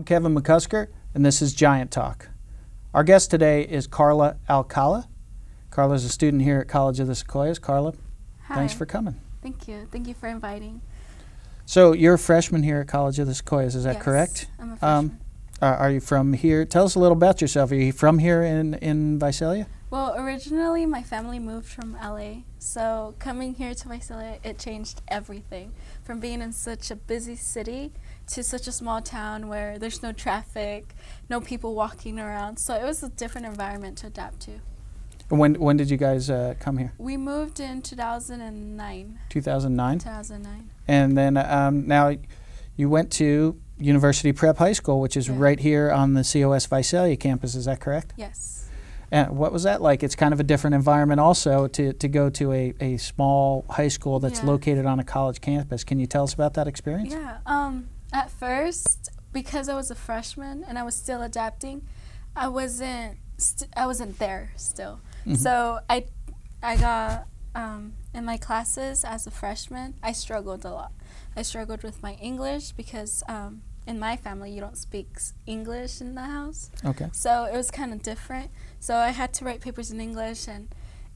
Kevin McCusker, and this is Giant Talk. Our guest today is Karla Alcala. Karla is a student here at College of the Sequoias. Karla, Hi. Thanks for coming. Thank you. Thank you for inviting. So you're a freshman here at College of the Sequoias, is that correct? I'm a freshman. Are you from here? Tell us a little about yourself. Are you from here in Visalia? Well, originally my family moved from LA, so coming here to Visalia, it changed everything. From being in such a busy city to such a small town where there's no traffic, no people walking around, so it was a different environment to adapt to. When did you guys come here? We moved in 2009. 2009? 2009. And then now you went to University Prep High School, which is right here on the COS Visalia campus, is that correct? Yes. And what was that like? It's kind of a different environment also to go to a small high school that's located on a college campus. Can you tell us about that experience? Yeah. At first, because I was a freshman and I was still adapting, I wasn't there still. Mm-hmm. So I got in my classes as a freshman, I struggled a lot. I struggled with my English because in my family, you don't speak English in the house. Okay. So it was kind of different. So I had to write papers in English, and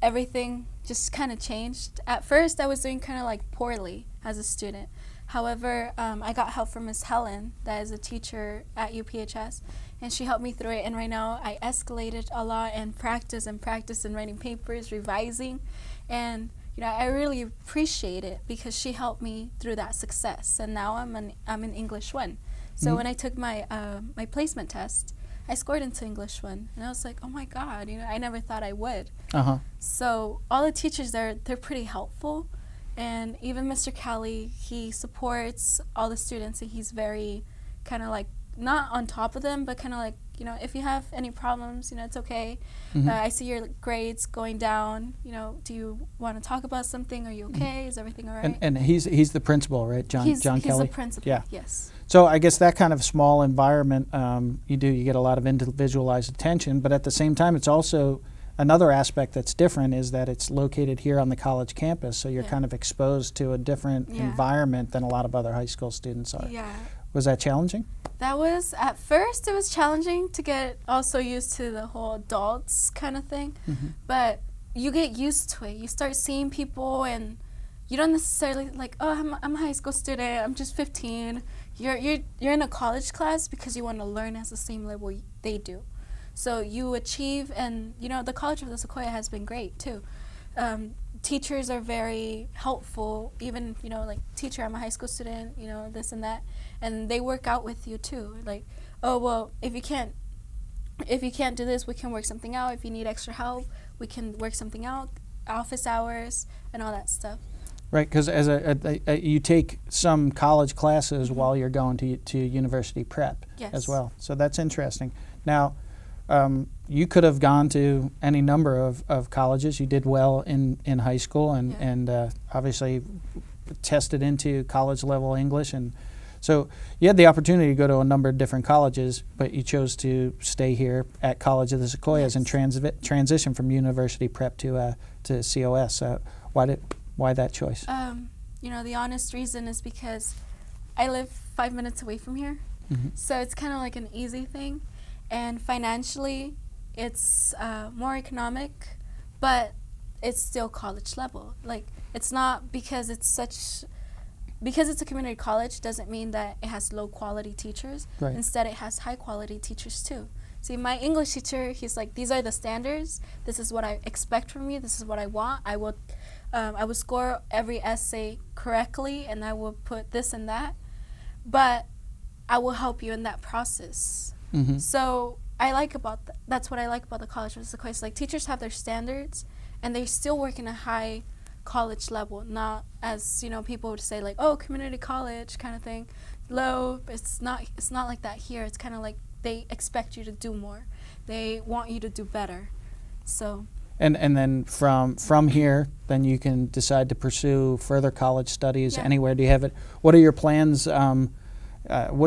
everything just kind of changed. At first, I was doing kind of like poorly as a student. However, I got help from Miss Helen, that is a teacher at UPHS, and she helped me through it. And right now, I escalated a lot and practice and writing papers, revising, and I really appreciate it because she helped me through that success. And now I'm in English 1. So when I took my my placement test, I scored into English 1, and I was like, oh my God, I never thought I would. So all the teachers there, they're pretty helpful, and even Mr. Kelly, he supports all the students, and he's very kind of like not on top of them, but kind of like, if you have any problems, it's okay. I see your grades going down. Do you want to talk about something? Are you okay? Is everything all right? And he's the principal, right? John Kelly? He's the principal, yeah. Yes. So I guess that kind of small environment, you get a lot of individualized attention, but at the same time, it's also another aspect that's different is that it's located here on the college campus, so you're kind of exposed to a different environment than a lot of other high school students are. Yeah. Was that challenging? That was, at first, it was challenging to get also used to the whole adults kind of thing, but you get used to it. You start seeing people, and you don't necessarily like, oh, I'm a high school student, I'm just 15. You're in a college class because you want to learn at the same level they do. So you achieve, and the College of the Sequoia has been great too. Teachers are very helpful, even, like, teacher, I'm a high school student, this and that. And they work out with you too. Like, oh, well, if you can't do this, we can work something out. If you need extra help, we can work something out, office hours, and all that stuff. Right, because as you take some college classes while you're going to university prep as well. So that's interesting. Now, you could have gone to any number of colleges. You did well in high school and obviously tested into college level English, and so you had the opportunity to go to a number of different colleges, but you chose to stay here at College of the Sequoias and transition from university prep to COS. Why that choice? The honest reason is because I live 5 minutes away from here, so it's kind of like an easy thing. And financially, it's more economic, but it's still college level. Like, it's not because it's a community college doesn't mean that it has low quality teachers. Right. Instead, it has high quality teachers too. See, my English teacher, he's like, these are the standards. This is what I expect from you. This is what I want. I will score every essay correctly, and I will put this and that, but I will help you in that process. So that's what I like about the College of the Sequoias. Like, teachers have their standards, and they still work in a high college level, not as people would say, like, oh, community college kind of thing, low. It's not like that here. It's kind of like they expect you to do more. They want you to do better. So. And then from here, then you can decide to pursue further college studies anywhere. Do you have it? What are your plans? Have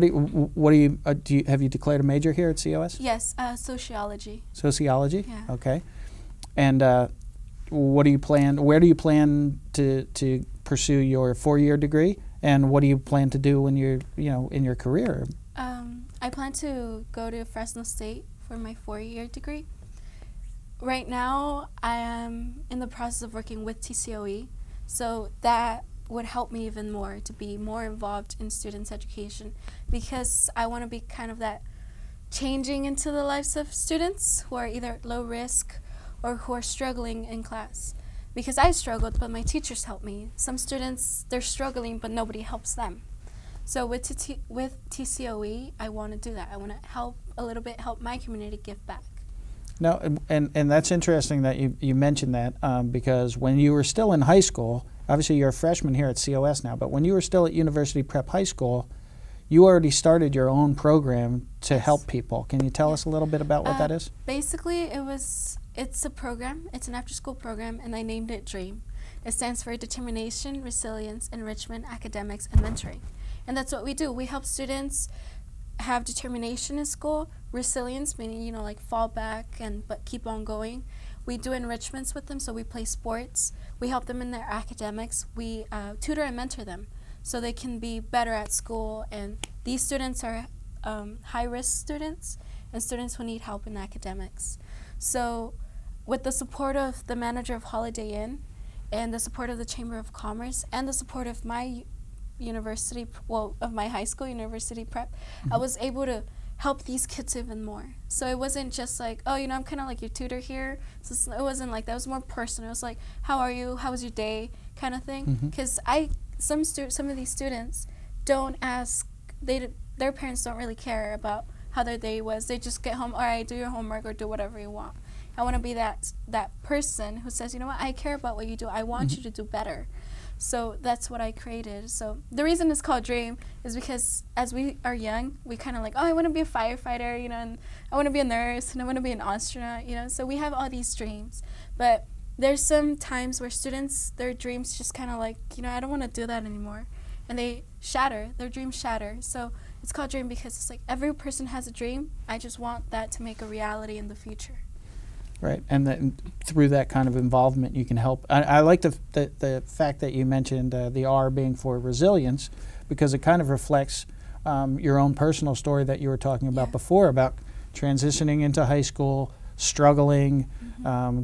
you declared a major here at COS? Yes, sociology. Sociology. Yeah. Okay. And what do you plan? Where do you plan to pursue your 4-year degree? And what do you plan to do when you're in your career? I plan to go to Fresno State for my 4-year degree. Right now, I am in the process of working with TCOE, so that would help me even more to be more involved in students' education, because I want to be kind of that changing into the lives of students who are either low risk or who are struggling in class. Because I struggled, but my teachers helped me. Some students, they're struggling, but nobody helps them. So with TCOE, I want to do that. I want to help a little bit, help my community give back. No, and that's interesting that you mentioned that, because when you were still in high school, obviously you're a freshman here at COS now, but when you were still at University Prep High School, you already started your own program to help people. Can you tell us a little bit about what that is? Basically, it's a program. It's an after-school program, and I named it DREAM. It stands for Determination, Resilience, Enrichment, Academics, and Mentoring. And that's what we do. We help students have determination in school, resilience, meaning, like fall back but keep on going. We do enrichments with them, so we play sports. We help them in their academics. We tutor and mentor them so they can be better at school. And these students are high-risk students and students who need help in academics. So with the support of the manager of Holiday Inn and the support of the Chamber of Commerce and the support of my university, of my high school, University Prep, I was able to help these kids even more. So it wasn't just like, oh, I'm kind of like your tutor here. So it wasn't like that. It was more personal. It was like, how are you? How was your day? Kind of thing. Because some of these students don't ask. Their parents don't really care about how their day was. They just get home. All right, do your homework or do whatever you want. I want to be that person who says, you know what? I care about what you do. I want you to do better. So that's what I created. So the reason it's called DREAM is because as we are young, we kind of like, oh, I want to be a firefighter, and I want to be a nurse, and I want to be an astronaut, So we have all these dreams. But there's some times where students, their dreams just kind of like, I don't want to do that anymore. And they shatter, their dreams shatter. So it's called DREAM because it's like every person has a dream. I just want that to make a reality in the future. Right, and then through that kind of involvement, you can help. I like the fact that you mentioned the R being for resilience, because it kind of reflects your own personal story that you were talking about before, about transitioning into high school, struggling,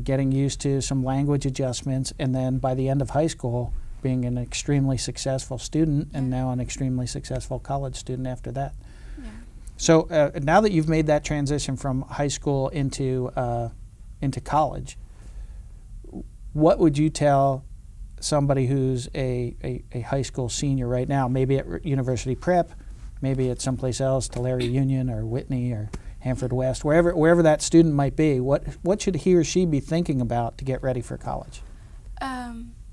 getting used to some language adjustments, and then by the end of high school, being an extremely successful student, and now an extremely successful college student after that. So now that you've made that transition from high school into college, what would you tell somebody who's a high school senior right now, maybe at University Prep, maybe at someplace else, Tulare Union or Whitney or Hanford West, wherever that student might be, what should he or she be thinking about to get ready for college?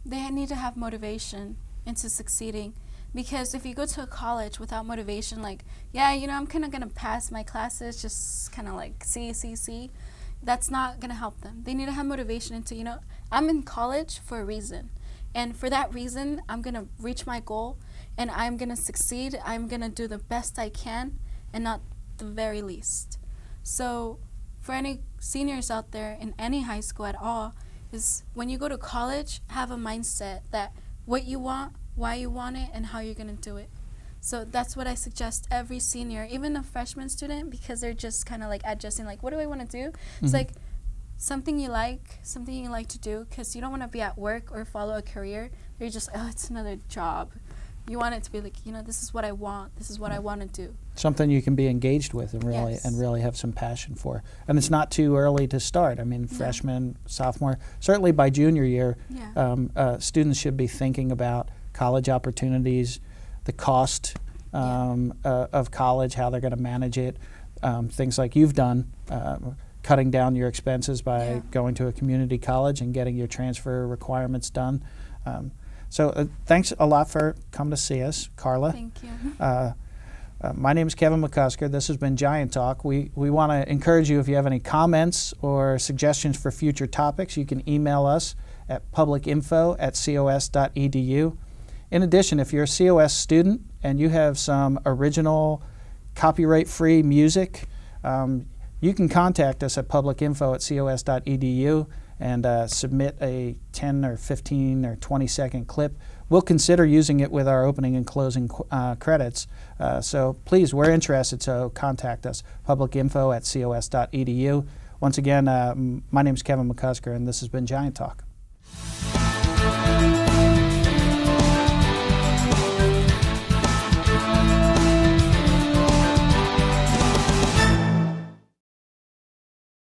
They need to have motivation into succeeding. Because if you go to a college without motivation, like, I'm kind of going to pass my classes, just kind of like see, that's not going to help them. They need to have motivation into, I'm in college for a reason. And for that reason, I'm going to reach my goal, and I'm going to succeed. I'm going to do the best I can, and not the very least. So for any seniors out there in any high school at all, is when you go to college, have a mindset that what you want, why you want it, and how you're going to do it. So that's what I suggest every senior, even a freshman student, because they're just kind of like adjusting, like, what do I want to do? It's like something you like to do, because you don't want to be at work or follow a career where you're just, oh, it's another job. You want it to be like, this is what I want. This is what I want to do. Something you can be engaged with and really have some passion for. And it's not too early to start. I mean, freshman, sophomore, certainly by junior year, students should be thinking about college opportunities, the cost of college, how they're going to manage it, things like you've done, cutting down your expenses by going to a community college and getting your transfer requirements done. So thanks a lot for coming to see us, Karla. Thank you. My name is Kevin McCusker. This has been Giant Talk. We want to encourage you, if you have any comments or suggestions for future topics, you can email us at publicinfo@cos.edu. In addition, if you're a COS student and you have some original copyright-free music, you can contact us at publicinfo@cos.edu, and submit a 10 or 15 or 20-second clip, we'll consider using it with our opening and closing credits. So please, we're interested, so contact us, publicinfo@cos.edu. Once again, my name is Kevin McCusker, and this has been Giant Talk.